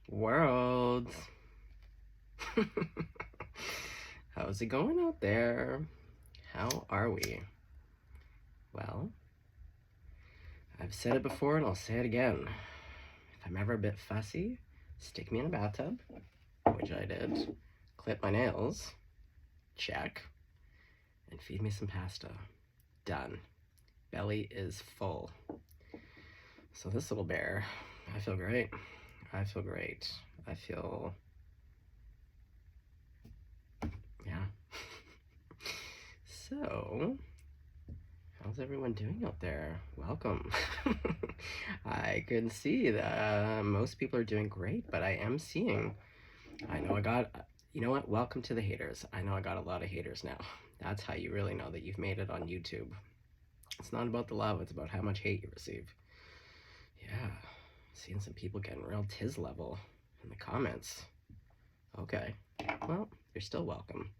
World. How's it going out there? How are we? Well, I've said it before and I'll say it again. If I'm ever a bit fussy, stick me in a bathtub, which I did, clip my nails, check, and feed me some pasta. Done. Belly is full. So this little bear, I feel great. I feel great. I feel, yeah. So, how's everyone doing out there? Welcome. I can see that most people are doing great, but I am seeing, you know what? Welcome to the haters. I know I got a lot of haters now. That's how you really know that you've made it on YouTube. It's not about the love, it's about how much hate you receive. Yeah, seeing some people getting real tiz level in the comments. Okay, well, you're still welcome.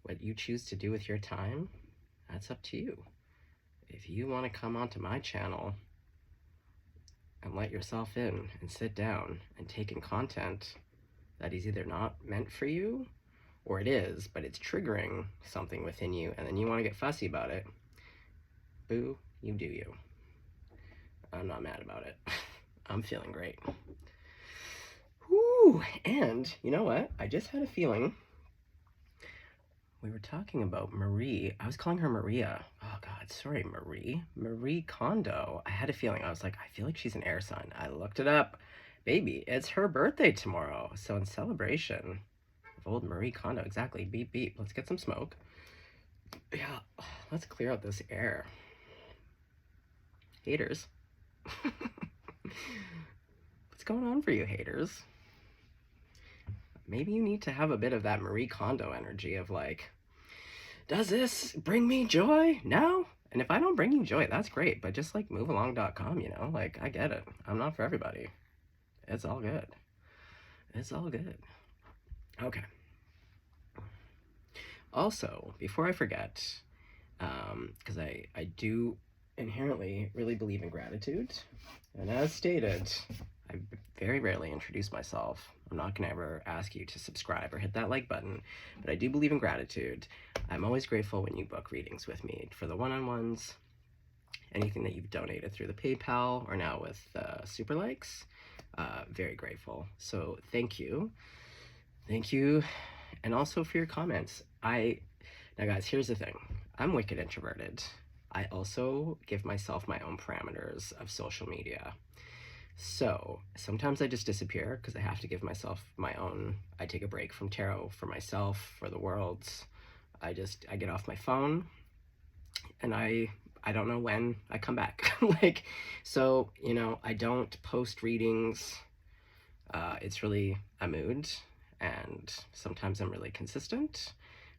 What you choose to do with your time, that's up to you. If you want to come onto my channel and let yourself in and sit down and take in content that is either not meant for you or it is, but it's triggering something within you and then you want to get fussy about it, boo, you do you. I'm not mad about it. I'm feeling great. Whew, and you know what? I just had a feeling. We were talking about Marie. I was calling her Maria. Oh God, sorry, Marie. Marie Kondo. I had a feeling. I was like, I feel like she's an air sign. I looked it up. Baby, it's her birthday tomorrow. So in celebration of old Marie Kondo, exactly. Beep, beep. Let's get some smoke. Yeah, let's clear out this air. Haters. What's going on for you, haters? Maybe you need to have a bit of that Marie Kondo energy of like, does this bring me joy? No? And if I don't bring you joy, that's great. But just like movealong.com, you know, like I get it. I'm not for everybody. It's all good. It's all good. Okay. Also, before I forget, because I do inherently really believe in gratitude. And as stated, I very rarely introduce myself. I'm not going to ever ask you to subscribe or hit that like button, but I do believe in gratitude. I'm always grateful when you book readings with me for the one-on-ones, anything that you've donated through the PayPal or now with Super Likes. Very grateful. So thank you. Thank you. And also for your comments. Now guys, here's the thing. I'm wicked introverted. I also give myself my own parameters of social media. So sometimes I just disappear because I have to give myself my own. I take a break from tarot for myself, for the world. I get off my phone and I don't know when I come back. Like, so, you know, I don't post readings. It's really a mood, and sometimes I'm really consistent,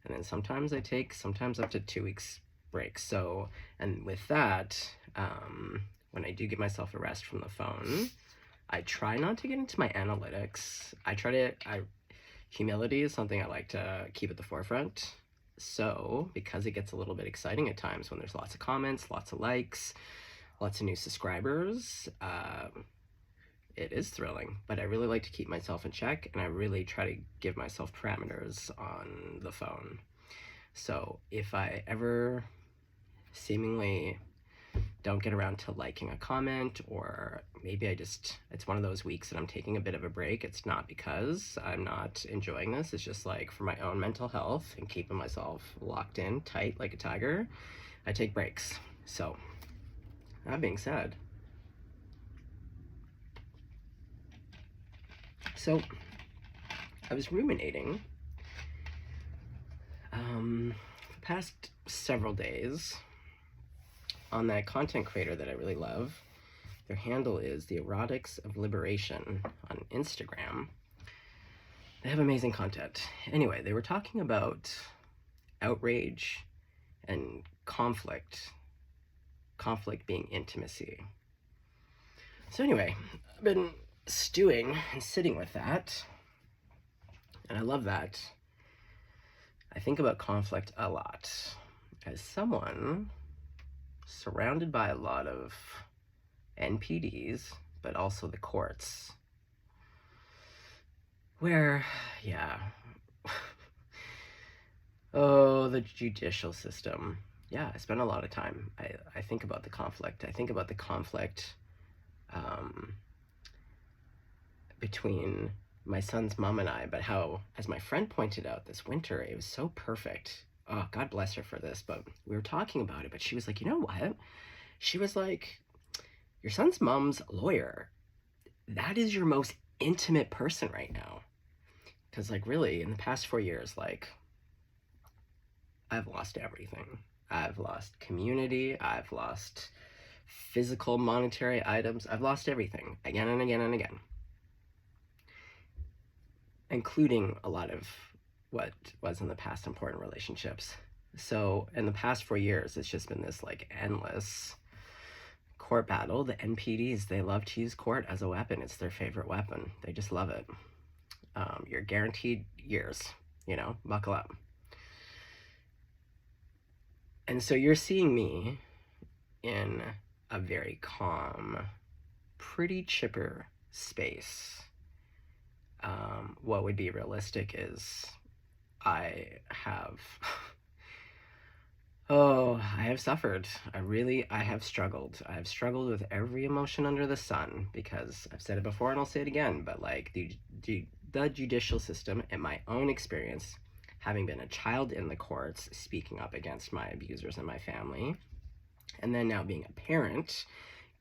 and then sometimes I take sometimes up to 2 weeks break. So, and with that, when I do give myself a rest from the phone, I try not to get into my analytics. Humility is something I like to keep at the forefront. So, because it gets a little bit exciting at times when there's lots of comments, lots of likes, lots of new subscribers, it is thrilling, but I really like to keep myself in check, and I really try to give myself parameters on the phone. So if I ever seemingly don't get around to liking a comment, or maybe it's one of those weeks that I'm taking a bit of a break, it's not because I'm not enjoying this, it's just like for my own mental health and keeping myself locked in tight like a tiger, I take breaks. So that being said, so I was ruminating the past several days on that content creator that I really love. Their handle is The Erotics of Liberation on Instagram. They have amazing content. Anyway, they were talking about outrage and conflict being intimacy. So anyway, I've been stewing and sitting with that, and I love that. I think about conflict a lot. As someone surrounded by a lot of NPDs, but also the courts, where, yeah. Oh, the judicial system. Yeah, I spend a lot of time. I think about the conflict. I think about the conflict um, between my son's mom and I, but how, as my friend pointed out this winter, it was so perfect. Oh, God bless her for this, but we were talking about it, but she was like, you know what? She was like, your son's mom's lawyer. That is your most intimate person right now. Because, like, really, in the past 4 years, like, I've lost everything. I've lost community. I've lost physical monetary items. I've lost everything again and again and again, including a lot of what was in the past important relationships. So in the past 4 years, it's just been this like endless court battle. The NPDs, they love to use court as a weapon. It's their favorite weapon. They just love it. You're guaranteed years, buckle up. And so you're seeing me in a very calm, pretty chipper space. What would be realistic is I have I have suffered. I have struggled. I have struggled with every emotion under the sun because I've said it before and I'll say it again, but like the judicial system, in my own experience, having been a child in the courts, speaking up against my abusers in my family, and then now being a parent,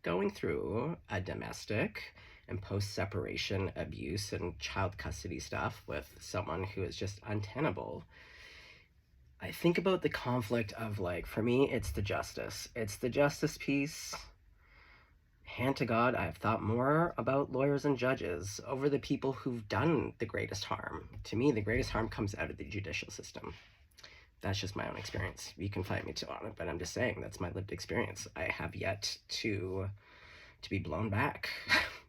going through a domestic and post-separation abuse and child custody stuff with someone who is just untenable. I think about the conflict of, like, for me, it's the justice. It's the justice piece. Hand to God, I've thought more about lawyers and judges over the people who've done the greatest harm. To me, the greatest harm comes out of the judicial system. That's just my own experience. You can fight me on it, but I'm just saying that's my lived experience. I have yet to be blown back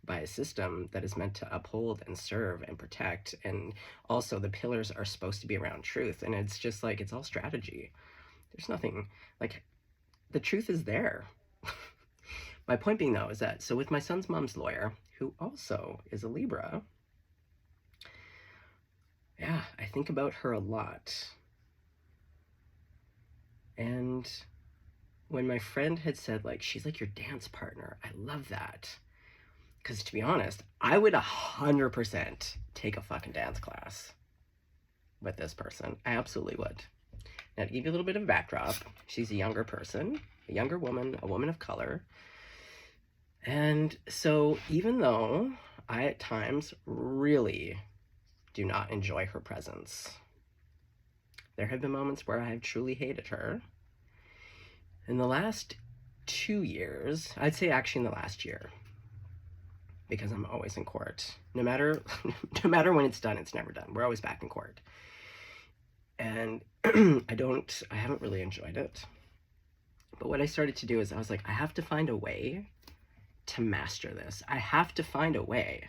by a system that is meant to uphold and serve and protect. And also the pillars are supposed to be around truth. And it's just like, it's all strategy. There's nothing, like, the truth is there. My point being, though, is that, so with my son's mom's lawyer, who also is a Libra, yeah, I think about her a lot. And when my friend had said, like, she's like your dance partner, I love that. Because to be honest, I would 100% take a fucking dance class with this person. I absolutely would. Now, to give you a little bit of a backdrop, she's a younger person, a younger woman, a woman of color. And so even though I at times really do not enjoy her presence, there have been moments where I have truly hated her. In the last 2 years, I'd say actually in the last year, because I'm always in court. No matter when it's done, it's never done. We're always back in court. And I haven't really enjoyed it. But what I started to do is I was like, I have to find a way to master this. I have to find a way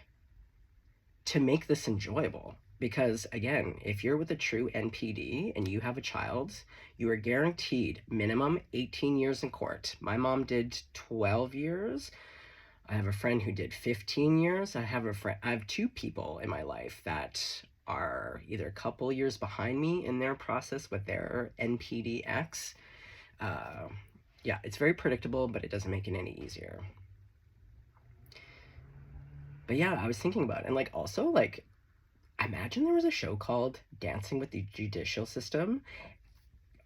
to make this enjoyable. Because again, if you're with a true NPD and you have a child, you are guaranteed minimum 18 years in court. My mom did 12 years. I have a friend who did 15 years. I have 2 people in my life that are either a couple years behind me in their process with their NPDX. Yeah, it's very predictable, but it doesn't make it any easier. But yeah, I was thinking about it. And like, also, like, imagine there was a show called Dancing with the Judicial System.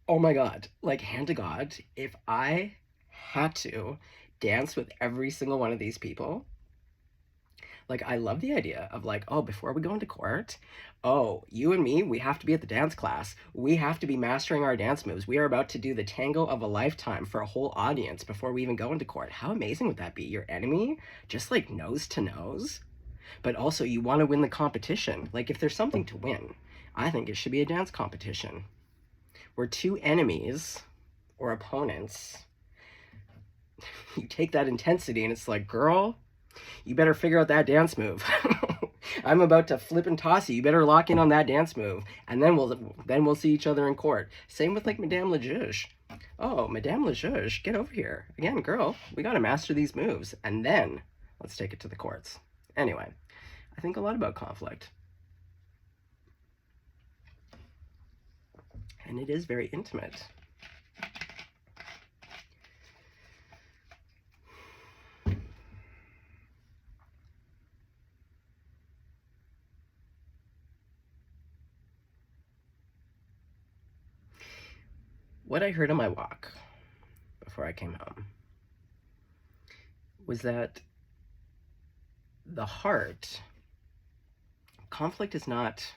Oh my God, like, hand to God, if I had to dance with every single one of these people, like, I love the idea of like, oh, before we go into court, oh, you and me, we have to be at the dance class. We have to be mastering our dance moves. We are about to do the tango of a lifetime for a whole audience before we even go into court. How amazing would that be? Your enemy, just like nose to nose, but also you want to win the competition. Like, if there's something to win, I think it should be a dance competition where 2 enemies or opponents, you take that intensity and it's like, girl, you better figure out that dance move. I'm about to flip and toss you. You better lock in on that dance move, and then we'll see each other in court. Same with like Madame Le Juge. Oh, Madame Le Juge, get over here again, girl. We gotta master these moves, and then let's take it to the courts. Anyway, I think a lot about conflict. And it is very intimate. What I heard on my walk before I came home was that the heart, conflict does not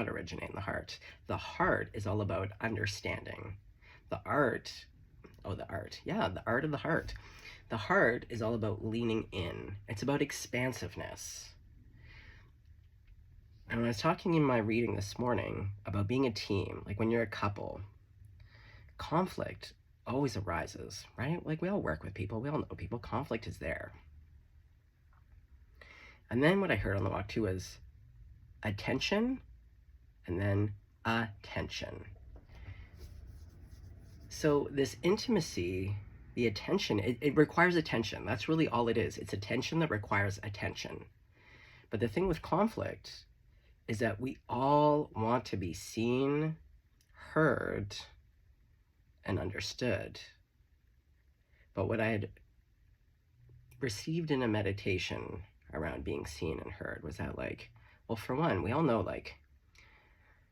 originate in the heart. The heart is all about understanding. The art of the heart. The heart is all about leaning in. It's about expansiveness. And when I was talking in my reading this morning about being a team, like when you're a couple, conflict always arises, right? Like we all work with people, we all know people, conflict is there. And then what I heard on the walk too was attention and then attention. So this intimacy, the attention, it requires attention. That's really all it is. It's attention that requires attention. But the thing with conflict is that we all want to be seen, heard, and understood. But what I had received in a meditation around being seen and heard was that, like, well, for one, we all know, like,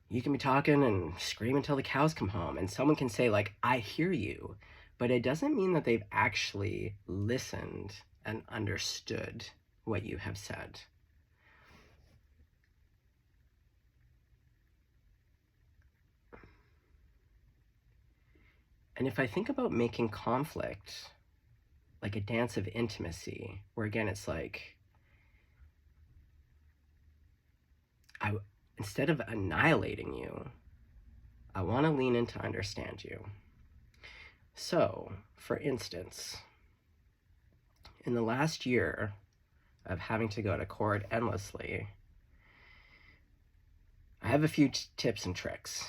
you can be talking and scream until the cows come home, and someone can say, like, I hear you, but it doesn't mean that they've actually listened and understood what you have said. And if I think about making conflict like a dance of intimacy, where again, it's like, instead of annihilating you, I want to lean in to understand you. So, for instance, in the last year of having to go to court endlessly, I have a few tips and tricks,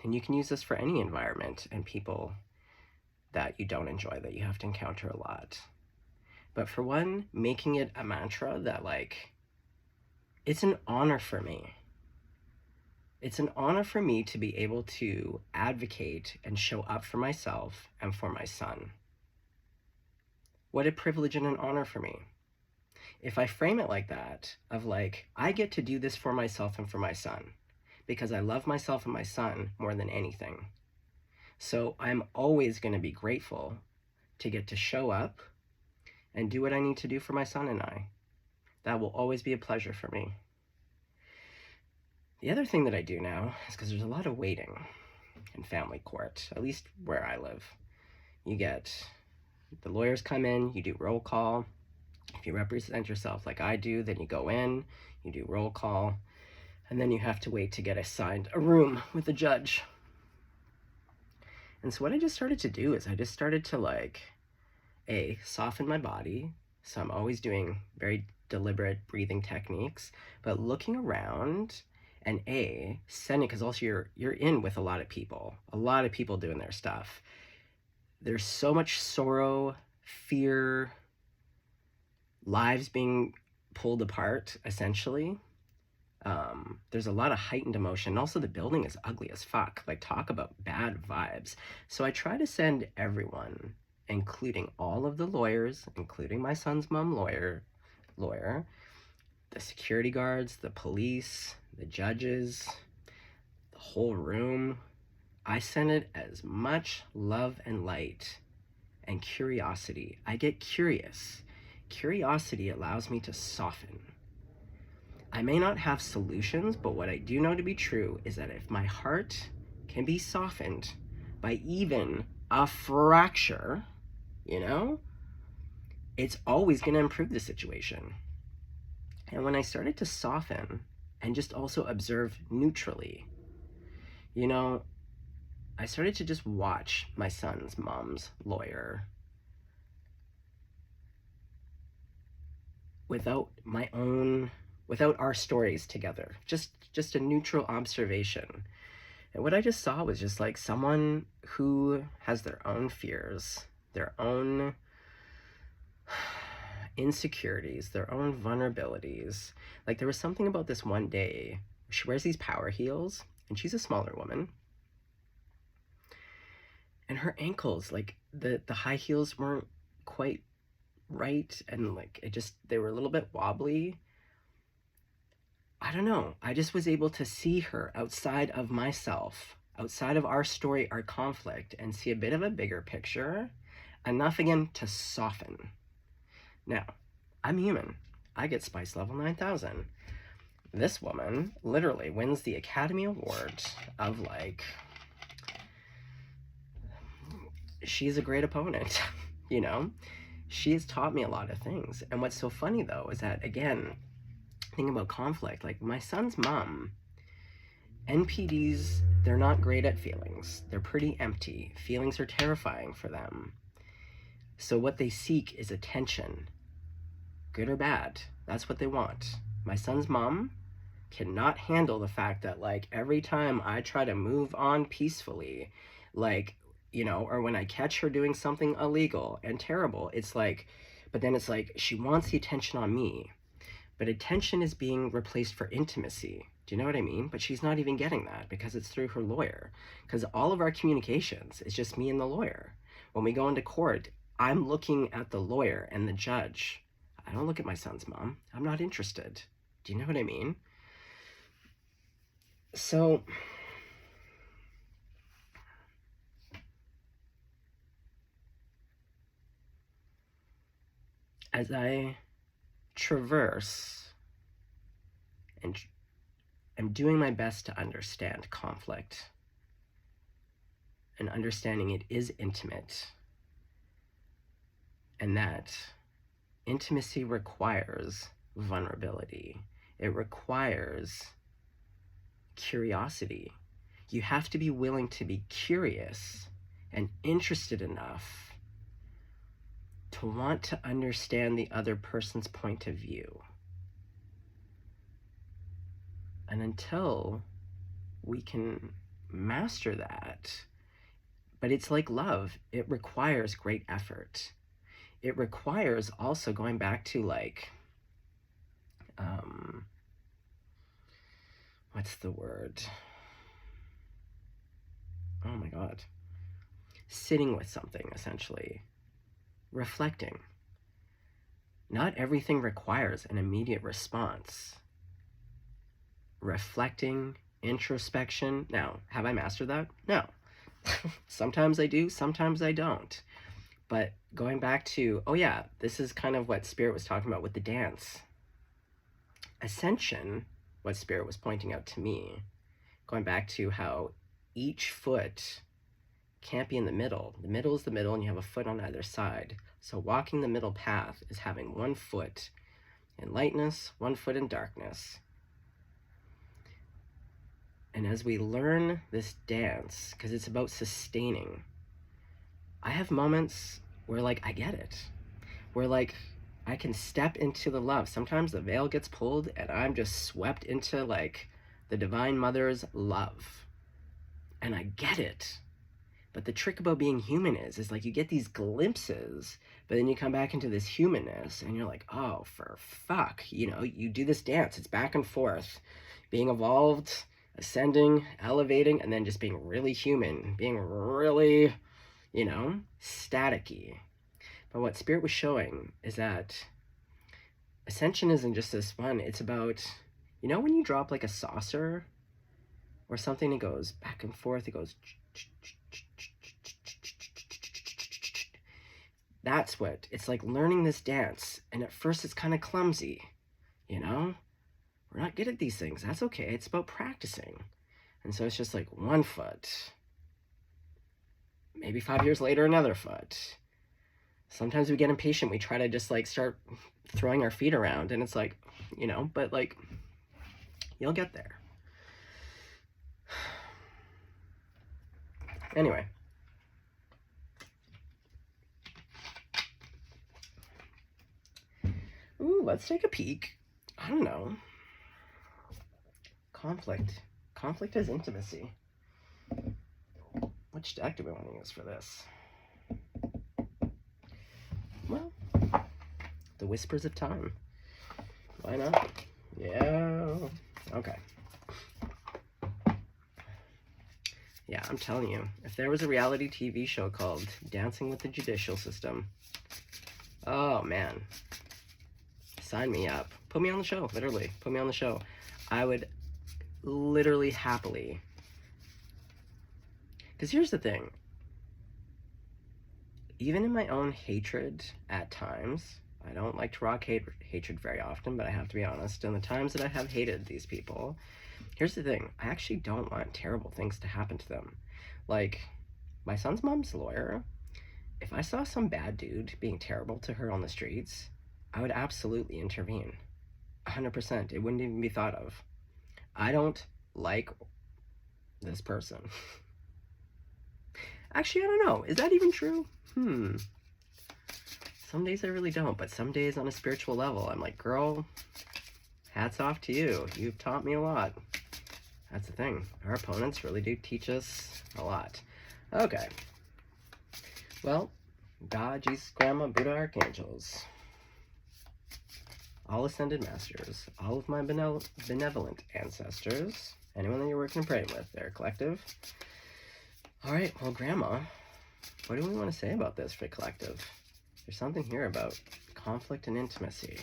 and you can use this for any environment and people that you don't enjoy, that you have to encounter a lot. But for one, making it a mantra that, like, it's an honor for me. It's an honor for me to be able to advocate and show up for myself and for my son. What a privilege and an honor for me. If I frame it like that, of like, I get to do this for myself and for my son, because I love myself and my son more than anything. So I'm always going to be grateful to get to show up and do what I need to do for my son and I. That will always be a pleasure for me. The other thing that I do now is, because there's a lot of waiting in family court, at least where I live. You get, the lawyers come in, you do roll call. If you represent yourself like I do, then you go in, you do roll call, and then you have to wait to get assigned a room with the judge. And so what I just started to do is I just started to, like, soften my body. So I'm always doing very deliberate breathing techniques, but looking around and sending, because also you're in with a lot of people doing their stuff. There's so much sorrow, fear, lives being pulled apart, essentially. There's a lot of heightened emotion. Also, the building is ugly as fuck. Like, talk about bad vibes. So I try to send everyone, including all of the lawyers, including my son's mom lawyer, the security guards, the police, the judges, the whole room. I send it as much love and light and curiosity. I get curious. Curiosity allows me to soften. I may not have solutions, but what I do know to be true is that if my heart can be softened by even a fracture, it's always going to improve the situation. And when I started to soften and just also observe neutrally, I started to just watch my son's mom's lawyer without our stories together, just a neutral observation. And what I just saw was just like someone who has their own fears, their own insecurities, their own vulnerabilities. Like, there was something about this one day. She wears these power heels, and she's a smaller woman. And her ankles, like the high heels weren't quite right, and like they were a little bit wobbly. I don't know. I just was able to see her outside of myself, outside of our story, our conflict, and see a bit of a bigger picture, enough again to soften. Now, I'm human. I get spice level 9,000. This woman literally wins the Academy Award of like, she's a great opponent, you know? She has taught me a lot of things. And what's so funny though is that, again, thinking about conflict, like my son's mom, NPDs, they're not great at feelings. They're pretty empty. Feelings are terrifying for them. So what they seek is attention, good or bad. That's what they want. My son's mom cannot handle the fact that like every time I try to move on peacefully, like, you know, or when I catch her doing something illegal and terrible, it's like, but then it's like she wants the attention on me. But attention is being replaced for intimacy. Do you know what I mean? But she's not even getting that because it's through her lawyer. Because all of our communications is just me and the lawyer. When we go into court, I'm looking at the lawyer and the judge. I don't look at my son's mom. I'm not interested. Do you know what I mean? So, as I traverse and am doing my best to understand conflict and understanding it is intimate, and that intimacy requires vulnerability. It requires curiosity. You have to be willing to be curious and interested enough to want to understand the other person's point of view. And until we can master that, but it's like love, it requires great effort. It requires also going back to like, what's the word? Oh my God. Sitting with something, essentially. Reflecting. Not everything requires an immediate response. Reflecting, introspection. Now, have I mastered that? No. Sometimes I do, sometimes I don't. But going back to, oh yeah, this is kind of what Spirit was talking about with the dance. Ascension, what Spirit was pointing out to me, going back to how each foot can't be in the middle. The middle is the middle and you have a foot on either side. So walking the middle path is having one foot in lightness, one foot in darkness. And as we learn this dance, because it's about sustaining, I have moments where like I get it, where like I can step into the love. Sometimes the veil gets pulled and I'm just swept into like the Divine Mother's love. And I get it. But the trick about being human is like you get these glimpses, but then you come back into this humanness and you're like, oh, for fuck, you know, you do this dance. It's back and forth, being evolved, ascending, elevating, and then just being really human, being really, you know, staticky. But what Spirit was showing is that ascension isn't just this fun. It's about, you know, when you drop like a saucer or something, it goes back and forth, it goes, that's what it's like, learning this dance. And at first it's kind of clumsy, you know, we're not good at these things. That's okay. It's about practicing. And so it's just like one foot, maybe 5 years later, another foot. Sometimes we get impatient. We try to just like start throwing our feet around and it's like, you know, but like, you'll get there. Anyway. Ooh, let's take a peek. I don't know. Conflict. Conflict is intimacy. Which deck do we want to use for this? Well, the Whispers of Time. Why not? Yeah. Okay. Yeah, Yeah, I'm telling you, if there was a reality TV show called Dancing with the Judicial System, oh man, sign me up. Put me on the show, literally. Put me on the show. I would literally happily. Because here's the thing. Even in my own hatred at times, I don't like to rock hatred very often, but I have to be honest, in the times that I have hated these people, here's the thing. I actually don't want terrible things to happen to them. Like, my son's mom's lawyer, if I saw some bad dude being terrible to her on the streets, I would absolutely intervene. 100%. It wouldn't even be thought of. I don't like this person. Actually, I don't know. Is that even true? Some days I really don't, but some days on a spiritual level, I'm like, girl, hats off to you. You've taught me a lot. That's the thing. Our opponents really do teach us a lot. Okay. Well, God, Jesus, Grandma, Buddha, Archangels, all ascended masters, all of my benevolent ancestors, anyone that you're working and praying with, they're collective. All right, well, Grandma, what do we want to say about this for collective? There's something here about conflict and intimacy.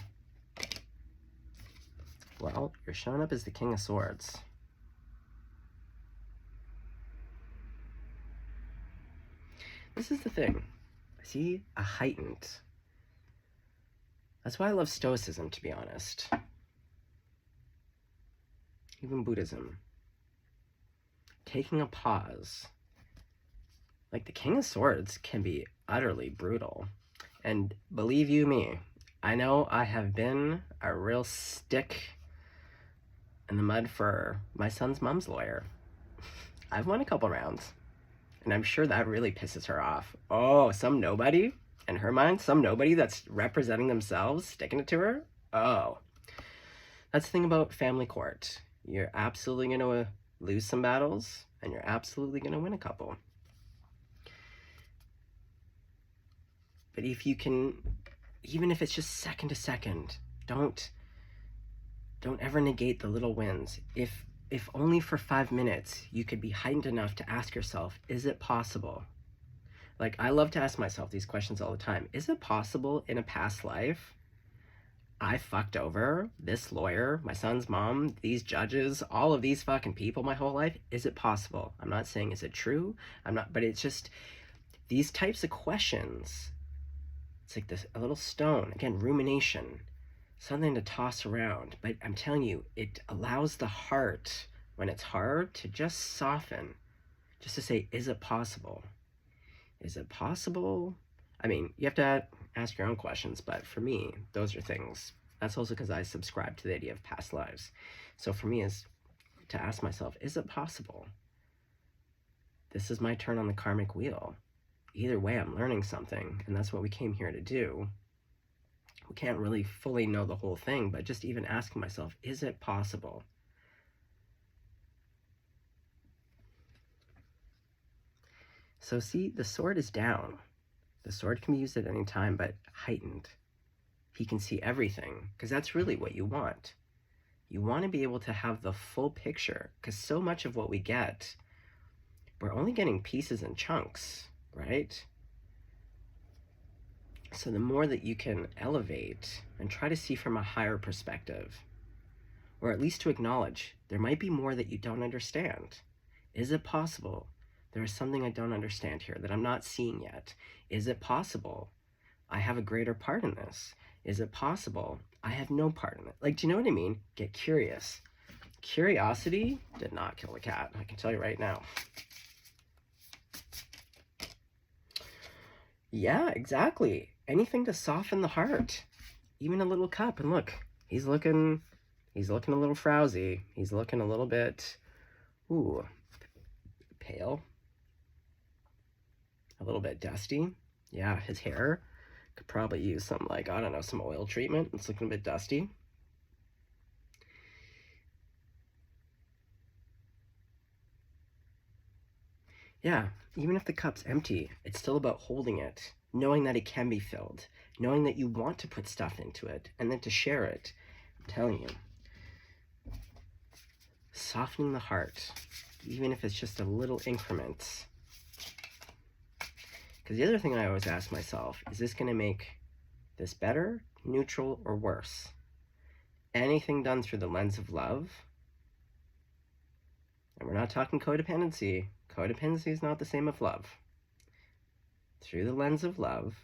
Well, you're showing up as the King of Swords. This is the thing. I see a heightened. That's why I love Stoicism, to be honest. Even Buddhism. Taking a pause. Like, the King of Swords can be utterly brutal. And believe you me, I know I have been a real stick in the mud for my son's mom's lawyer. I've won a couple rounds, and I'm sure that really pisses her off. Oh, some nobody, in her mind, some nobody that's representing themselves, sticking it to her? Oh. That's the thing about family court. You're absolutely going to lose some battles, and you're absolutely going to win a couple. But if you can, even if it's just second to second, don't ever negate the little wins. If only for 5 minutes you could be heightened enough to ask yourself, is it possible? Like, I love to ask myself these questions all the time. Is it possible in a past life I fucked over this lawyer, my son's mom, these judges, all of these fucking people my whole life? Is it possible? I'm not saying is it true. But it's just these types of questions. It's like a little stone, again, rumination, something to toss around. But I'm telling you, it allows the heart, when it's hard, to just soften, just to say, is it possible? Is it possible? I mean, you have to ask your own questions, but for me, those are things. That's also because I subscribe to the idea of past lives. So for me, is to ask myself, is it possible? This is my turn on the karmic wheel. Either way, I'm learning something, and that's what we came here to do. We can't really fully know the whole thing, but just even asking myself, is it possible? So see, the sword is down. The sword can be used at any time, but heightened. He can see everything, because that's really what you want. You want to be able to have the full picture, because so much of what we get, we're only getting pieces and chunks, right? So the more that you can elevate and try to see from a higher perspective, or at least to acknowledge there might be more that you don't understand. Is it possible there is something I don't understand here that I'm not seeing yet? Is it possible I have a greater part in this? Is it possible I have no part in it? Like, do you know what I mean? Get curious. Curiosity did not kill the cat, I can tell you right now. Yeah, exactly. Anything to soften the heart. Even a little cup. And look, he's looking a little frowsy. He's looking a little bit, pale. A little bit dusty. Yeah, his hair could probably use some, like, I don't know, some oil treatment. It's looking a bit dusty. Yeah, even if the cup's empty, it's still about holding it, knowing that it can be filled, knowing that you want to put stuff into it, and then to share it. I'm telling you. Softening the heart. even if it's just a little increment. Because the other thing I always ask myself, is this going to make this better, neutral, or worse? Anything done through the lens of love, and we're not talking codependency. Codependency is not the same as love. Through the lens of love,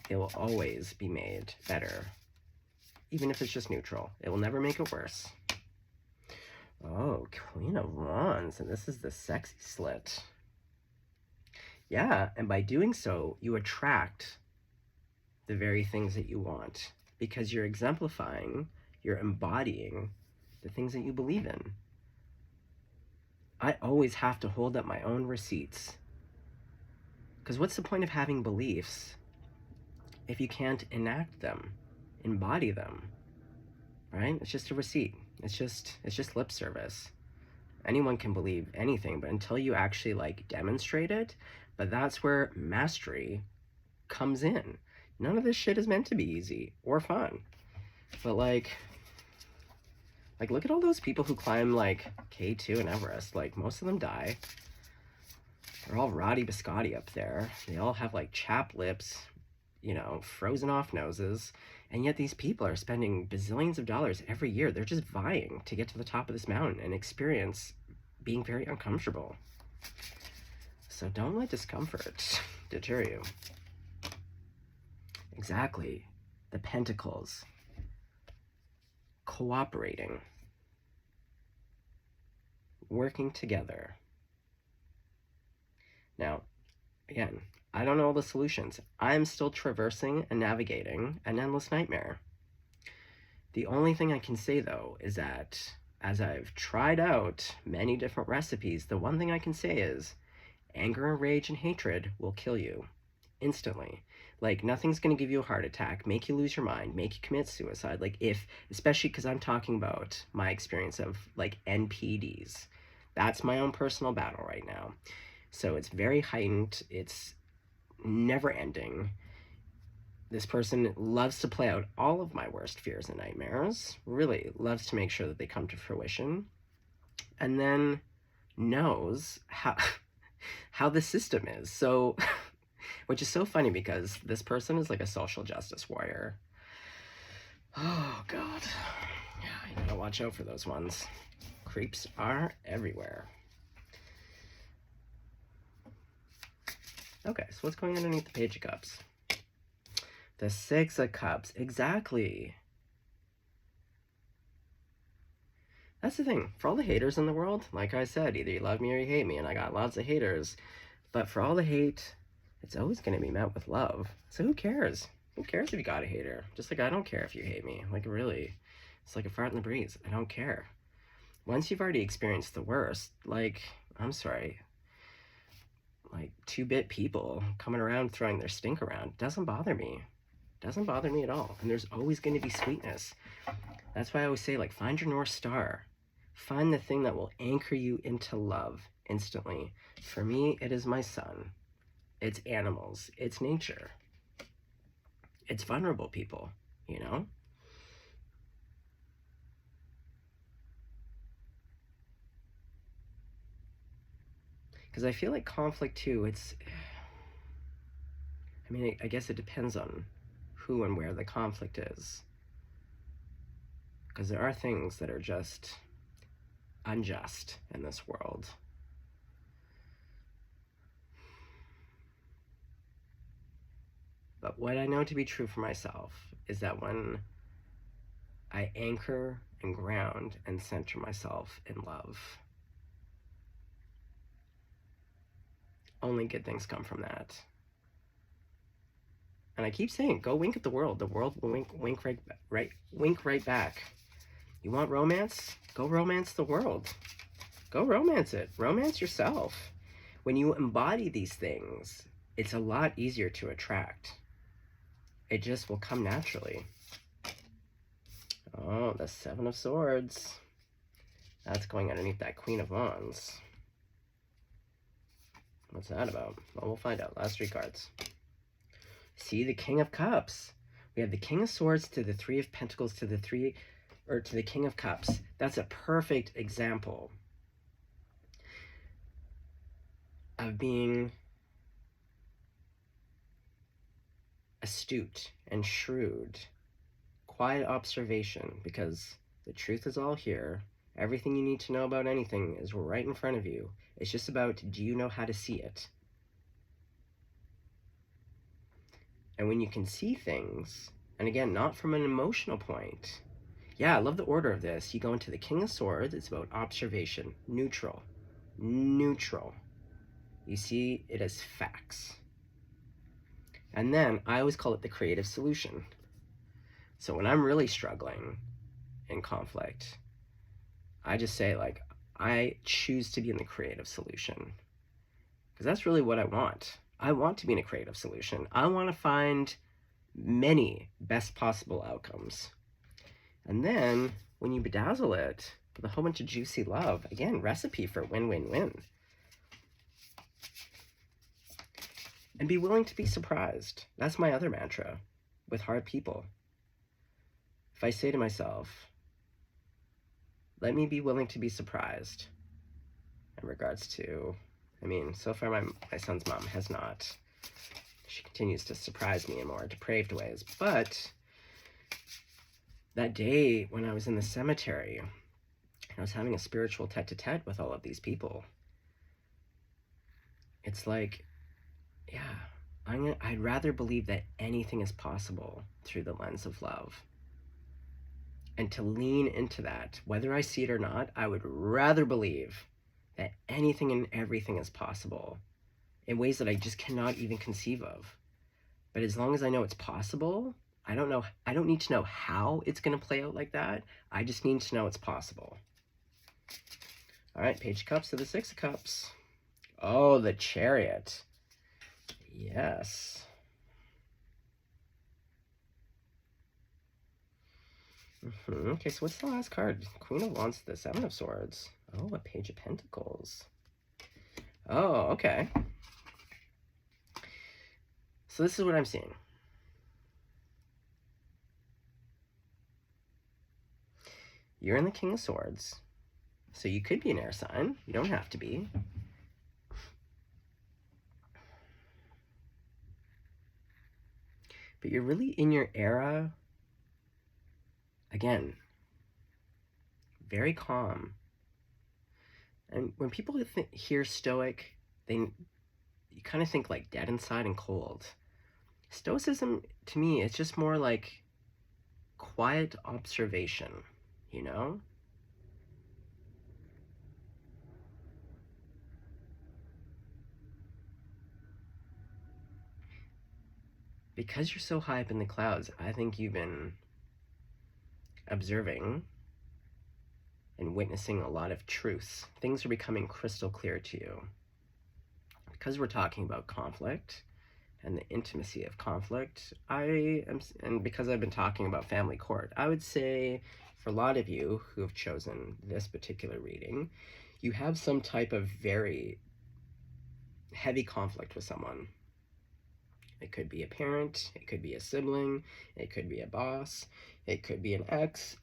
it will always be made better, even if it's just neutral. It will never make it worse. Oh, Queen of Wands, and this is the sexy slit. Yeah, and by doing so, you attract the very things that you want, because you're exemplifying, you're embodying the things that you believe in. I always have to hold up my own receipts. Because what's the point of having beliefs if you can't enact them, embody them, right? It's just a receipt. It's just lip service. Anyone can believe anything, but until you actually like demonstrate it, but that's where mastery comes in. None of this shit is meant to be easy or fun. But like look at all those people who climb like K2 and Everest. Like most of them die. They're all Roddy Biscotti up there. They all have like chapped lips, you know, frozen off noses. And yet these people are spending bazillions of dollars every year. They're just vying to get to the top of this mountain and experience being very uncomfortable. So don't let discomfort deter you. Exactly. The Pentacles. Cooperating. Working together. Now, again, I don't know all the solutions. I'm still traversing and navigating an endless nightmare. The only thing I can say, though, is that as I've tried out many different recipes, the one thing I can say is anger and rage and hatred will kill you instantly. Like, nothing's going to give you a heart attack, make you lose your mind, make you commit suicide. Like, especially because I'm talking about my experience of, like, NPDs. That's my own personal battle right now. So it's very heightened. It's never ending. This person loves to play out all of my worst fears and nightmares, really loves to make sure that they come to fruition, and then knows how the system is. So, which is so funny because this person is like a social justice warrior. Oh, God. Yeah, you gotta watch out for those ones. Creeps are everywhere. Okay, so what's going underneath the Page of Cups? The Six of Cups, exactly. That's the thing. For all the haters in the world, like I said, either you love me or you hate me, and I got lots of haters. But for all the hate, it's always going to be met with love. So who cares? Who cares if you got a hater? Just like I don't care if you hate me. Like, really. It's like a fart in the breeze. I don't care. Once you've already experienced the worst, like, I'm sorry, like 2-bit people coming around throwing their stink around doesn't bother me. Doesn't bother me at all. And there's always going to be sweetness. That's why I always say, like, find your North Star. Find the thing that will anchor you into love instantly. For me, it is my son. It's animals. It's nature. It's vulnerable people, you know? Because I feel like conflict, too, I guess it depends on who and where the conflict is. Because there are things that are just unjust in this world. But what I know to be true for myself is that when I anchor and ground and center myself in love, only good things come from that. And I keep saying, go wink at the world. The world will wink right back. You want romance? Go romance the world. Go romance it. Romance yourself. When you embody these things, it's a lot easier to attract. It just will come naturally. Oh, the Seven of Swords. That's going underneath that Queen of Wands. What's that about? Well, we'll find out. Last 3 cards. See, the King of Cups. We have the King of Swords to the 3 of Pentacles to the 3 or to the King of Cups, that's a perfect example of being astute and shrewd, quiet observation, because the truth is all here. Everything you need to know about anything is right in front of you. It's just about, do you know how to see it? And when you can see things, and again, not from an emotional point. Yeah, I love the order of this. You go into the King of Swords, it's about observation, neutral. Neutral. You see it as facts. And then I always call it the creative solution. So when I'm really struggling in conflict, I just say, like, I choose to be in the creative solution. Because that's really what I want. I want to be in a creative solution. I want to find many best possible outcomes. And then when you bedazzle it with a whole bunch of juicy love, again, recipe for win-win-win. And be willing to be surprised. That's my other mantra with hard people. If I say to myself, let me be willing to be surprised in regards to, I mean, so far my son's mom has not. She continues to surprise me in more depraved ways. But that day when I was in the cemetery, and I was having a spiritual tete-a-tete with all of these people, it's like, yeah, I'd rather believe that anything is possible through the lens of love. And to lean into that, whether I see it or not, I would rather believe that anything and everything is possible in ways that I just cannot even conceive of. But as long as I know it's possible, I don't need to know how it's going to play out like that. I just need to know it's possible. All right, Page of Cups to the Six of Cups. Oh, the Chariot. Yes. Okay, so what's the last card? Queen of Wands to the Seven of Swords. Oh, a Page of Pentacles. Oh, okay. So this is what I'm seeing. You're in the King of Swords. So you could be an air sign. You don't have to be. But you're really in your era, again, very calm. And when people hear stoic, you kind of think like dead inside and cold. Stoicism, to me, it's just more like quiet observation, you know? Because you're so high up in the clouds, I think you've been observing and witnessing a lot of truths. Things are becoming crystal clear to you. Because we're talking about conflict and the intimacy of conflict, and because I've been talking about family court, I would say for a lot of you who have chosen this particular reading, you have some type of very heavy conflict with someone. It could be a parent, it could be a sibling, it could be a boss, it could be an ex.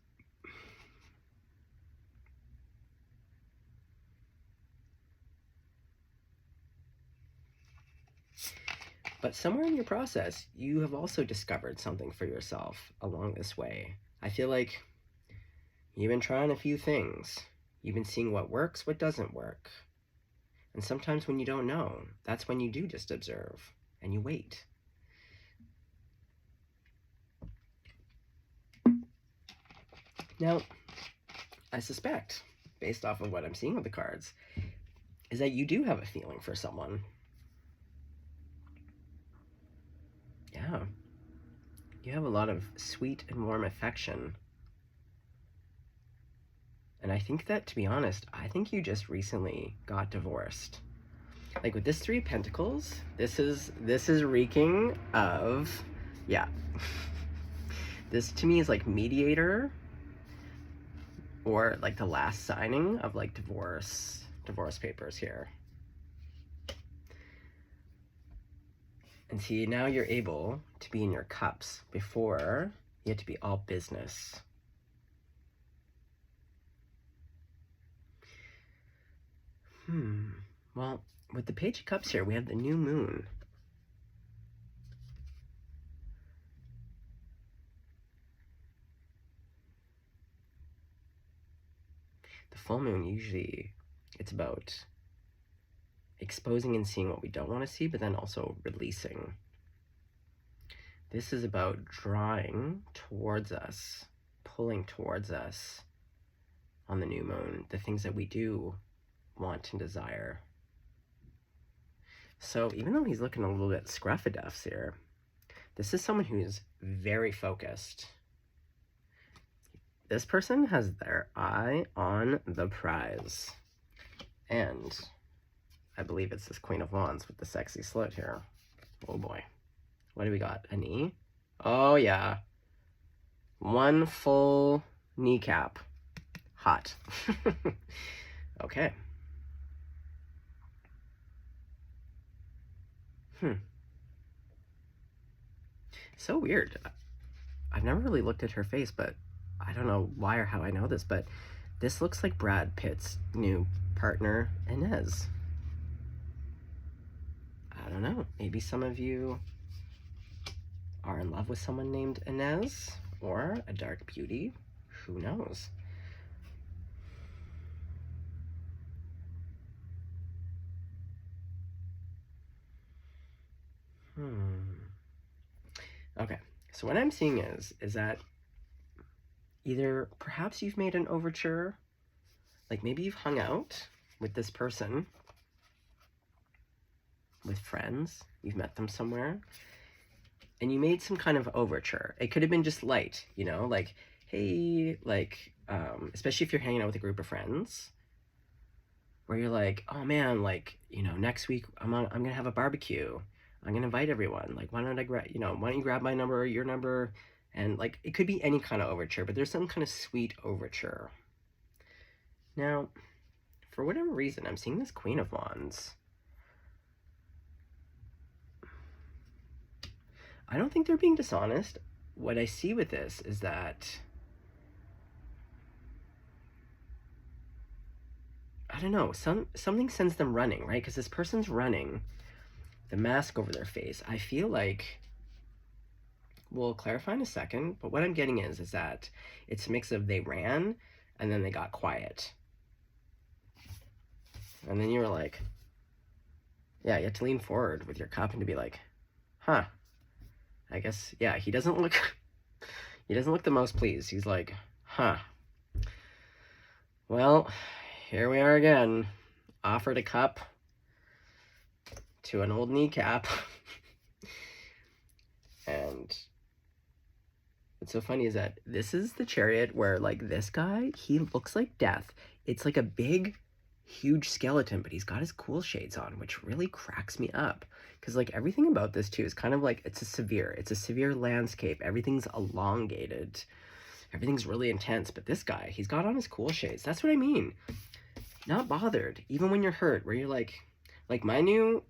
But somewhere in your process, you have also discovered something for yourself along this way. I feel like you've been trying a few things. You've been seeing what works, what doesn't work. And sometimes when you don't know, that's when you do just observe and you wait. Now, I suspect, based off of what I'm seeing with the cards, is that you do have a feeling for someone. Yeah. You have a lot of sweet and warm affection. And I think that, to be honest, I think you just recently got divorced. Like with this Three of Pentacles, this is reeking of, yeah. This to me is like mediator, or like the last signing of like divorce papers here. And see, now you're able to be in your cups. Before, you had to be all business. Well, with the Page of Cups here, we have the new moon. The full moon, usually it's about exposing and seeing what we don't want to see, but then also releasing. This is about drawing towards us, pulling towards us on the new moon, the things that we do want and desire. So even though he's looking a little bit scruffy-duffs here, this is someone who's very focused. This person has their eye on the prize. And I believe it's this Queen of Wands with the sexy slit here. Oh boy. What do we got? A knee? Oh yeah. One full kneecap. Hot. Okay. So weird. I've never really looked at her face, but I don't know why or how I know this, but this looks like Brad Pitt's new partner, Inez. I don't know. Maybe some of you are in love with someone named Inez or a dark beauty. Who knows? Okay, so what I'm seeing is that either perhaps you've made an overture, like maybe you've hung out with this person, with friends, you've met them somewhere, and you made some kind of overture. It could have been just light, you know, like, hey, like, especially if you're hanging out with a group of friends, where you're like, oh man, like, you know, next week I'm gonna have a barbecue. I'm gonna invite everyone. Like, why don't you grab my number or your number? And like, it could be any kind of overture, but there's some kind of sweet overture. Now, for whatever reason, I'm seeing this Queen of Wands. I don't think they're being dishonest. What I see with this is that, I don't know, something sends them running, right? Because this person's running, the mask over their face. I feel like, we'll clarify in a second, but what I'm getting is that it's a mix of they ran and then they got quiet. And then you were like, yeah, you have to lean forward with your cup and to be like, huh, I guess, yeah, he doesn't look the most pleased. He's like, huh, well, here we are again. Offered a cup to an old kneecap. And what's so funny is that this is the Chariot where, like, this guy, he looks like death. It's like a big, huge skeleton, but he's got his cool shades on, which really cracks me up. Because, like, everything about this, too, is kind of like, it's a severe landscape. Everything's elongated. Everything's really intense. But this guy, he's got on his cool shades. That's what I mean. Not bothered, even when you're hurt, where you're like my new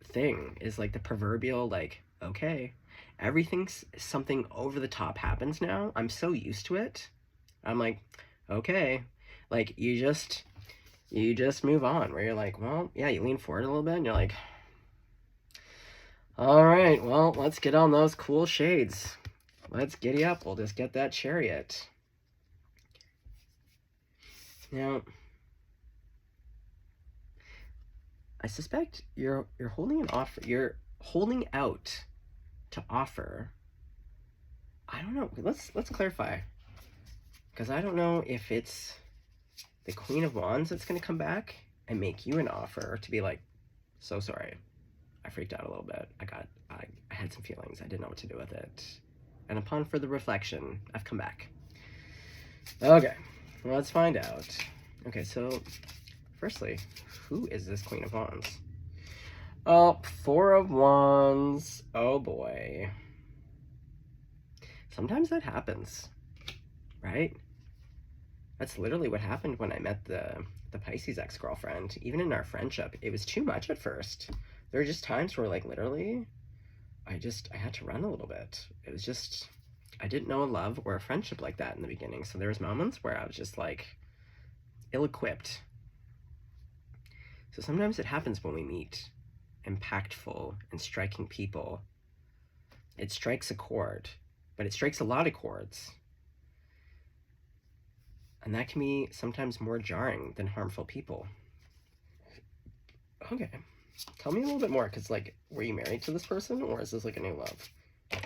thing is like the proverbial, like, okay, everything's something over the top happens now. I'm so used to it. I'm like, okay, like you just move on, where you're like, well, yeah, you lean forward a little bit and you're like, all right, well, let's get on those cool shades. Let's giddy up. We'll just get that Chariot. Now, I suspect you're holding an offer. You're holding out to offer. I don't know. Let's clarify, because I don't know if it's the Queen of Wands that's going to come back and make you an offer to be like, so sorry, I freaked out a little bit. I had some feelings. I didn't know what to do with it. And upon further reflection, I've come back. Okay, well, let's find out. Okay, so firstly, who is this Queen of Wands? Oh, Four of Wands. Oh boy. Sometimes that happens, right? That's literally what happened when I met the Pisces ex-girlfriend. Even in our friendship, it was too much at first. There were just times where, like, literally, I had to run a little bit. It was just, I didn't know a love or a friendship like that in the beginning. So there was moments where I was just like ill-equipped. So sometimes it happens when we meet impactful and striking people. It strikes a chord, but it strikes a lot of chords. And that can be sometimes more jarring than harmful people. Okay. Tell me a little bit more, because, like, were you married to this person, or is this, like, a new love? Oh,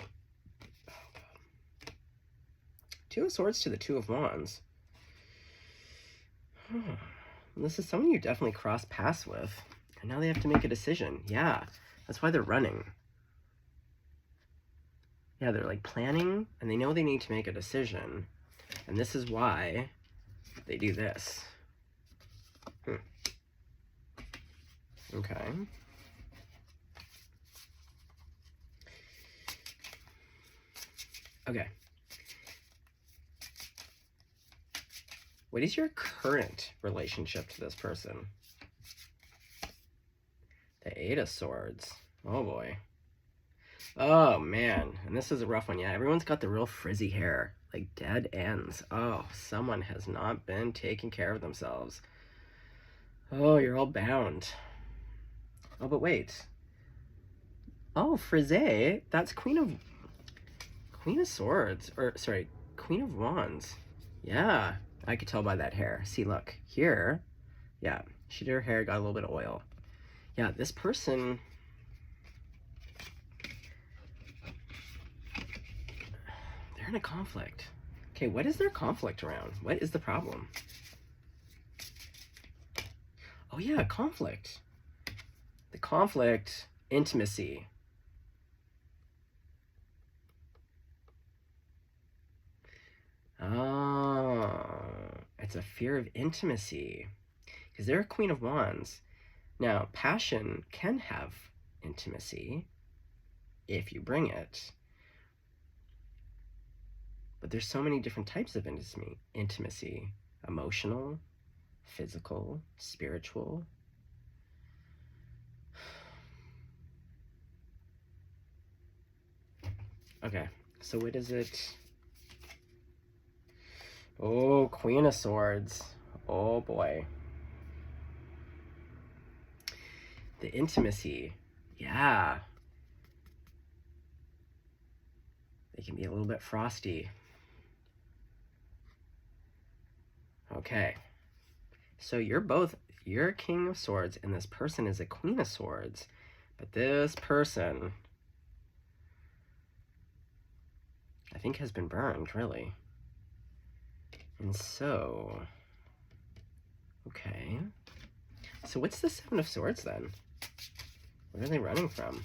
God. Two of Swords to the Two of Wands. This is someone you definitely crossed paths with, and now they have to make a decision. Yeah, that's why they're running. Yeah, they're, like, planning, and they know they need to make a decision, and this is why they do this. Okay. Okay. What is your current relationship to this person? The Eight of Swords. Oh boy. Oh man. And this is a rough one. Yeah, everyone's got the real frizzy hair. Like dead ends. Oh, someone has not been taking care of themselves. Oh, you're all bound. Oh, but wait. Oh, frizzy. That's Queen of Swords. Or, sorry, Queen of Wands. Yeah, I could tell by that hair. See, look, here. Yeah, she did her hair, got a little bit of oil. Yeah, this person... they're in a conflict. Okay, what is their conflict around? What is the problem? Oh yeah, conflict. The conflict, intimacy. Oh, it's a fear of intimacy. Because they're a Queen of Wands. Now, passion can have intimacy if you bring it. But there's so many different types of intimacy. Emotional, physical, spiritual. Okay, so what is it? Oh, Queen of Swords. Oh boy. The intimacy. Yeah. They can be a little bit frosty. Okay. So you're a King of Swords and this person is a Queen of Swords. But this person, I think, has been burned, really. And so, okay. So what's the Seven of Swords then? What are they running from?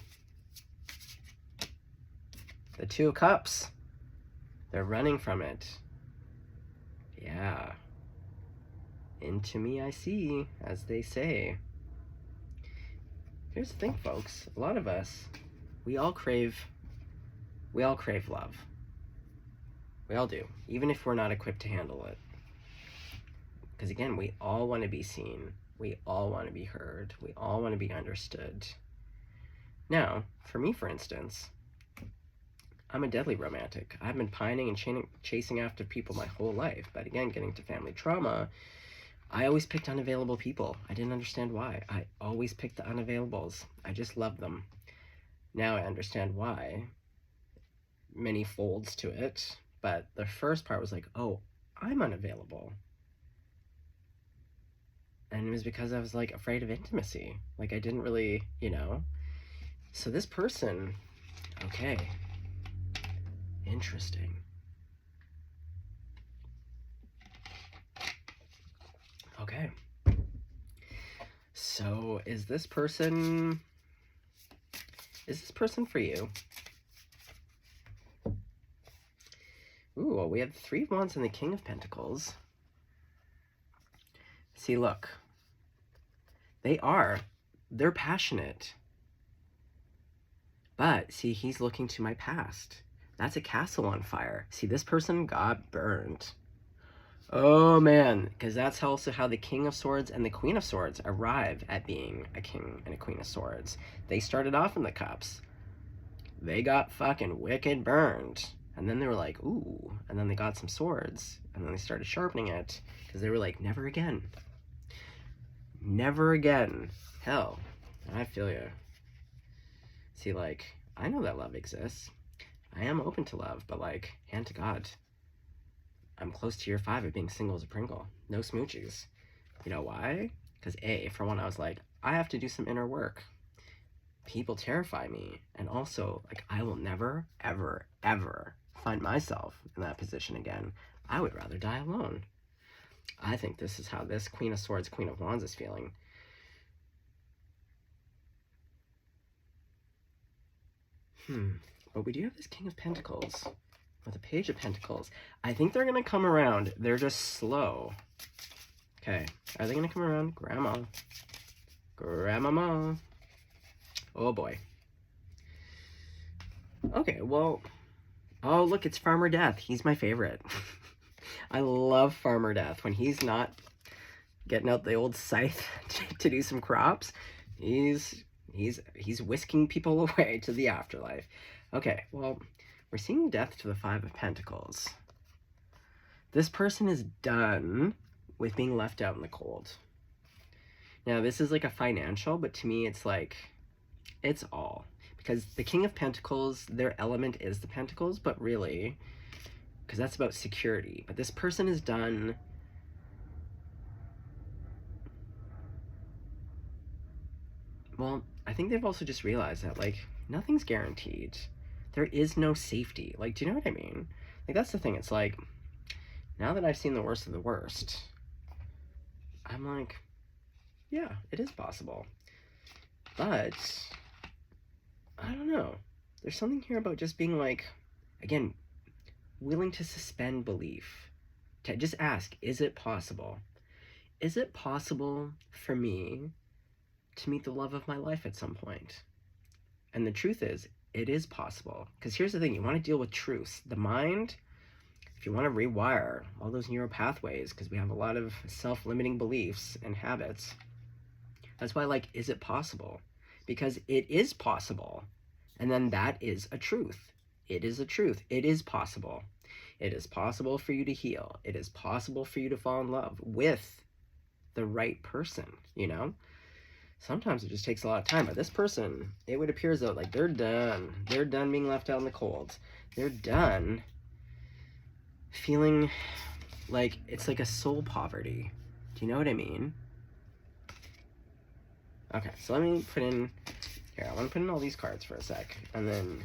The Two of Cups. They're running from it. Yeah. Into me I see, as they say. Here's the thing, folks. A lot of us, we all crave love. We all do, even if we're not equipped to handle it. Because again, we all want to be seen. We all want to be heard. We all want to be understood. Now, for me, for instance, I'm a deadly romantic. I've been pining and chasing after people my whole life. But again, getting to family trauma, I always picked unavailable people. I didn't understand why. I always picked the unavailables. I just loved them. Now I understand why. Many folds to it. But the first part was like, oh, I'm unavailable. And it was because I was, like, afraid of intimacy. Like, I didn't really, So this person, okay. Interesting. Okay. So is this person for you? Ooh, well, we have the Three of Wands and the King of Pentacles. See, look. They're passionate. But, see, he's looking to my past. That's a castle on fire. See, this person got burned. Oh, man. Because that's also how the King of Swords and the Queen of Swords arrive at being a King and a Queen of Swords. They started off in the cups. They got fucking wicked burned. And then they were like, ooh. And then they got some swords. And then they started sharpening it. Because they were like, never again. Never again. Hell, I feel you. See, like, I know that love exists. I am open to love, but like, hand to God, I'm close to year 5 of being single as a Pringle. No smoochies. You know why? Because for one, I was like, I have to do some inner work. People terrify me. And also, like, I will never, ever, ever find myself in that position again. I would rather die alone. I think this is how this Queen of Swords, Queen of Wands is feeling. But we do have this King of Pentacles with a Page of Pentacles. I think they're going to come around. They're just slow. Okay. Are they going to come around? Grandma. Grandmama. Oh, boy. Okay, well... Oh, look, it's Farmer Death. He's my favorite. I love Farmer Death. When he's not getting out the old scythe to do some crops, he's whisking people away to the afterlife. Okay, well, we're seeing Death to the 5 of Pentacles. This person is done with being left out in the cold. Now, this is like a financial, but to me, it's like, it's all. Because the King of Pentacles, their element is the Pentacles, but really, because that's about security. But this person is done. Well, I think they've also just realized that, like, nothing's guaranteed. There is no safety. Like, do you know what I mean? Like, that's the thing. It's like, now that I've seen the worst of the worst, I'm like, yeah, it is possible. But, I don't know. There's something here about just being like, again, willing to suspend belief. To just ask, is it possible? Is it possible for me to meet the love of my life at some point? And the truth is, it is possible. Because here's the thing, you want to deal with truths. The mind, if you want to rewire all those neural pathways, because we have a lot of self-limiting beliefs and habits, that's why, like, is it possible? Because it is possible. And then that is a truth. It is a truth. It is possible. It is possible for you to heal. It is possible for you to fall in love with the right person, you know? Sometimes it just takes a lot of time. But this person, it would appear as though, like, they're done. They're done being left out in the cold. They're done feeling like it's like a soul poverty. Do you know what I mean? Okay, so let me put in... Here, I want to put in all these cards for a sec. And then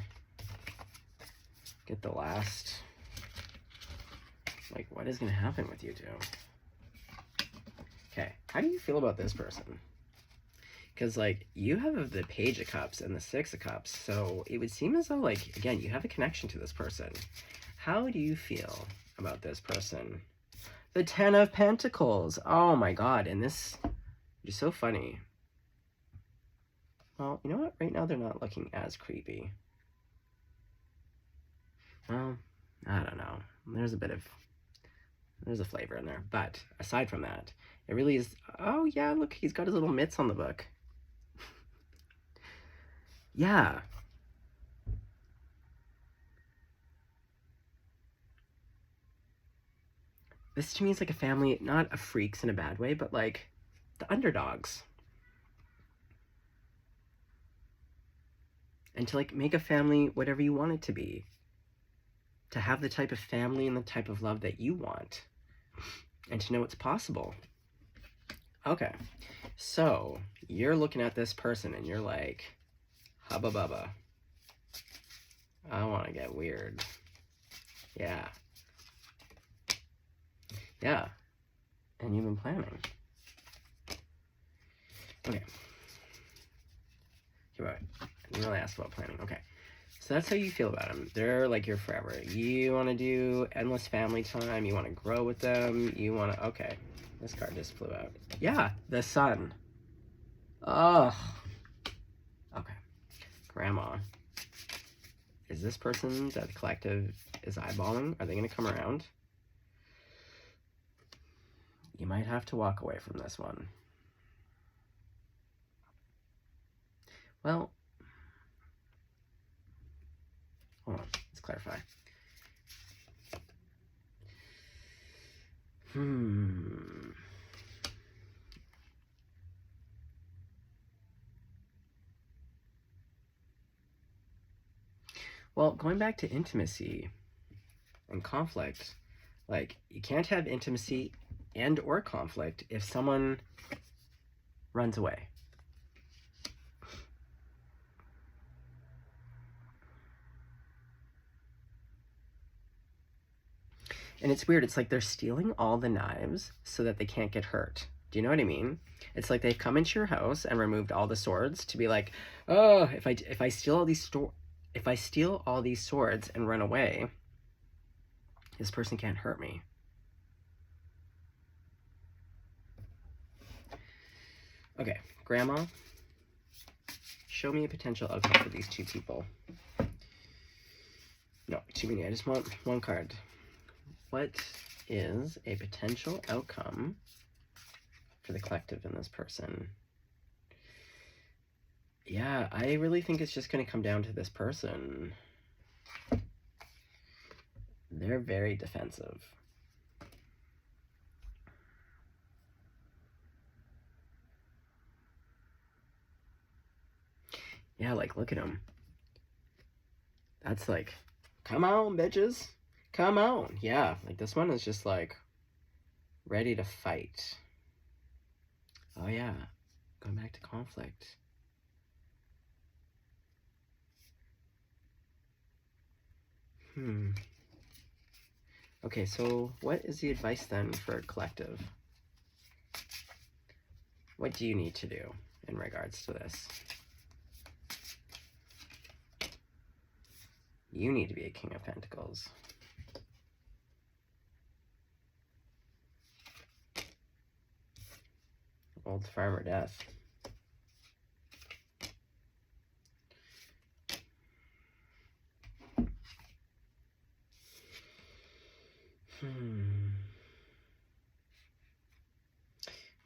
get the last... Like, what is going to happen with you two? Okay, how do you feel about this person? Because, like, you have the Page of Cups and the Six of Cups, so it would seem as though, like, again, you have a connection to this person. How do you feel about this person? The Ten of Pentacles. Oh, my God. And this is so funny. Well, you know what? Right now, they're not looking as creepy. Well, I don't know. There's a flavor in there. But aside from that, it really is... Oh, yeah, look, he's got his little mitts on the book. Yeah. This to me is like a family, not of freaks in a bad way, but like the underdogs. And to like make a family whatever you want it to be. To have the type of family and the type of love that you want. And to know it's possible. Okay. So you're looking at this person and you're like, hubba bubba. I want to get weird. Yeah. Yeah. And you've been planning. Okay. Here, wait. I didn't really ask about planning. Okay. So that's how you feel about them. They're like your forever. You want to do endless family time. You want to grow with them. You want to... Okay. This card just flew out. Yeah. The Sun. Oh. Okay. Grandma. Is this person that the collective is eyeballing? Are they going to come around? You might have to walk away from this one. Well, hold on. Let's clarify. Well, going back to intimacy and conflict, like, you can't have intimacy and or conflict if someone runs away. And it's weird. It's like they're stealing all the knives so that they can't get hurt. Do you know what I mean? It's like they've come into your house and removed all the swords to be like, oh, if I steal all these swords and run away, this person can't hurt me. Okay, Grandma, show me a potential outcome for these two people. No, too many. I just want one card. What is a potential outcome for the collective in this person? Yeah, I really think it's just going to come down to this person. They're very defensive. Yeah, like, look at him. That's like, come on, bitches. Come on. Yeah, like, this one is just like ready to fight. Oh yeah, going back to conflict. Okay, so what is the advice then for collective? What do you need to do in regards to this? You need to be a King of Pentacles. Old Farmer Death.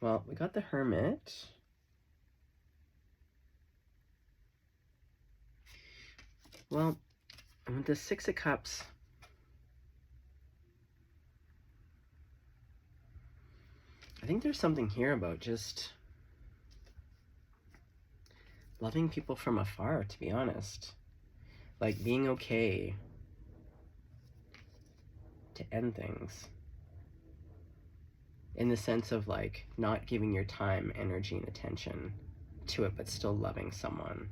Well, we got the Hermit. Well, with the Six of Cups, I think there's something here about just loving people from afar, to be honest. Like, being okay to end things. In the sense of, like, not giving your time, energy, and attention to it, but still loving someone.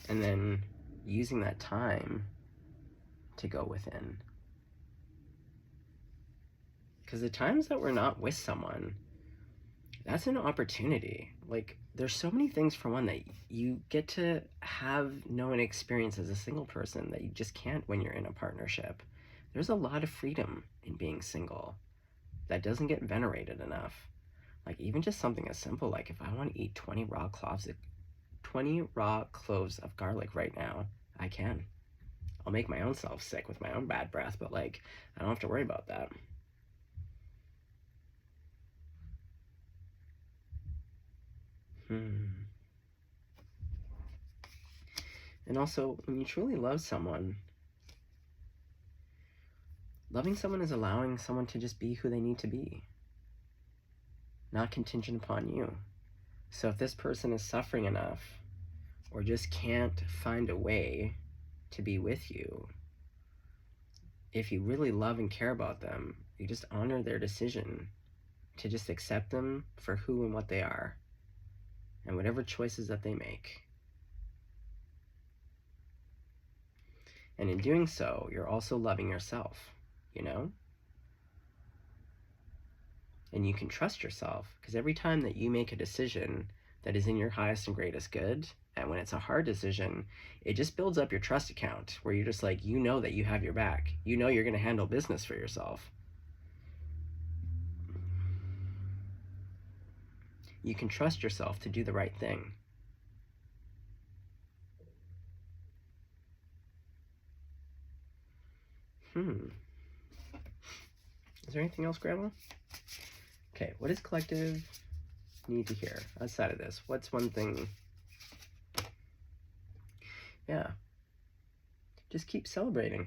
And then using that time to go within. Because the times that we're not with someone, that's an opportunity. Like, there's so many things, for one, that you get to know and experience as a single person that you just can't when you're in a partnership. There's a lot of freedom in being single that doesn't get venerated enough. Like, even just something as simple, like, if I want to eat 20 raw cloves of garlic right now, I can. I'll make my own self sick with my own bad breath, but, like, I don't have to worry about that. And also, when you truly love someone, loving someone is allowing someone to just be who they need to be, not contingent upon you. So if this person is suffering enough or just can't find a way to be with you, if you really love and care about them, you just honor their decision to just accept them for who and what they are and whatever choices that they make. And in doing so, you're also loving yourself, you know? And you can trust yourself, because every time that you make a decision that is in your highest and greatest good, and when it's a hard decision, it just builds up your trust account, where you're just like, you know that you have your back. You know you're going to handle business for yourself. You can trust yourself to do the right thing. Is there anything else, Grandma? Okay, what does collective need to hear outside of this? What's one thing? Yeah. Just keep celebrating.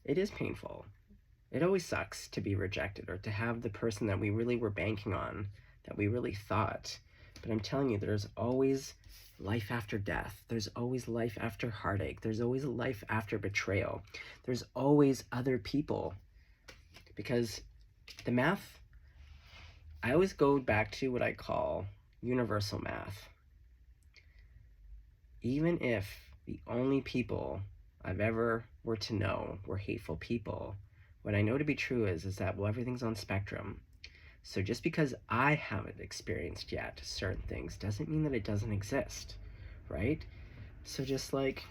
It is painful. It always sucks to be rejected or to have the person that we really were banking on, that we really thought. But I'm telling you, there's always life after death. There's always life after heartache. There's always life after betrayal. There's always other people. Because the math, I always go back to what I call universal math. Even if the only people I've ever were to know were hateful people, what I know to be true is that, well, everything's on spectrum. So just because I haven't experienced yet certain things doesn't mean that it doesn't exist, right? So just like,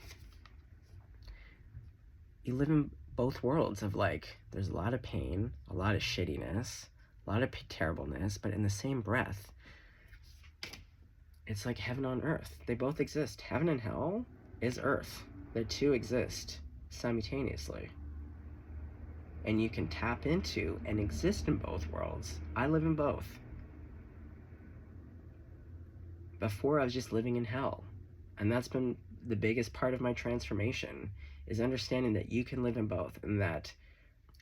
you live in both worlds of like, there's a lot of pain, a lot of shittiness, a lot of terribleness, but in the same breath, it's like heaven on earth. They both exist. Heaven and hell is earth. The two exist simultaneously. And you can tap into and exist in both worlds. I live in both. Before, I was just living in hell. And that's been the biggest part of my transformation, is understanding that you can live in both, and that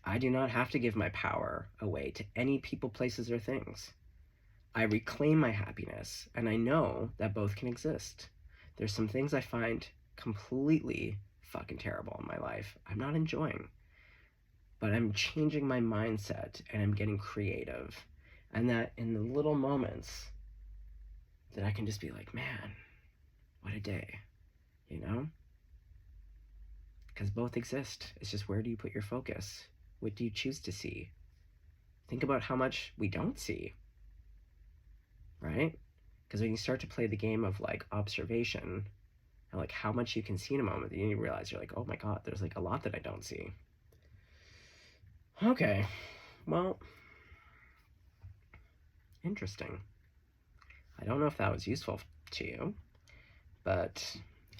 I do not have to give my power away to any people, places, or things. I reclaim my happiness, and I know that both can exist. There's some things I find completely fucking terrible in my life I'm not enjoying. But I'm changing my mindset, and I'm getting creative. And that in the little moments that I can just be like, man, what a day, you know? Because both exist. It's just, where do you put your focus? What do you choose to see? Think about how much we don't see, right? Because when you start to play the game of like observation, and like how much you can see in a moment, then you realize you're like, oh my God, there's like a lot that I don't see. Okay, well, interesting. I don't know if that was useful to you, but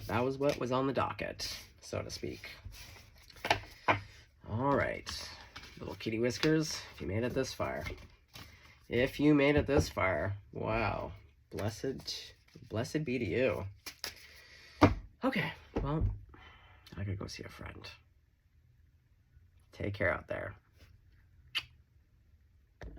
that was what was on the docket, so to speak. All right, little kitty whiskers, if you made it this far. If you made it this far, wow, blessed be to you. Okay, well, I gotta go see a friend. Take care out there.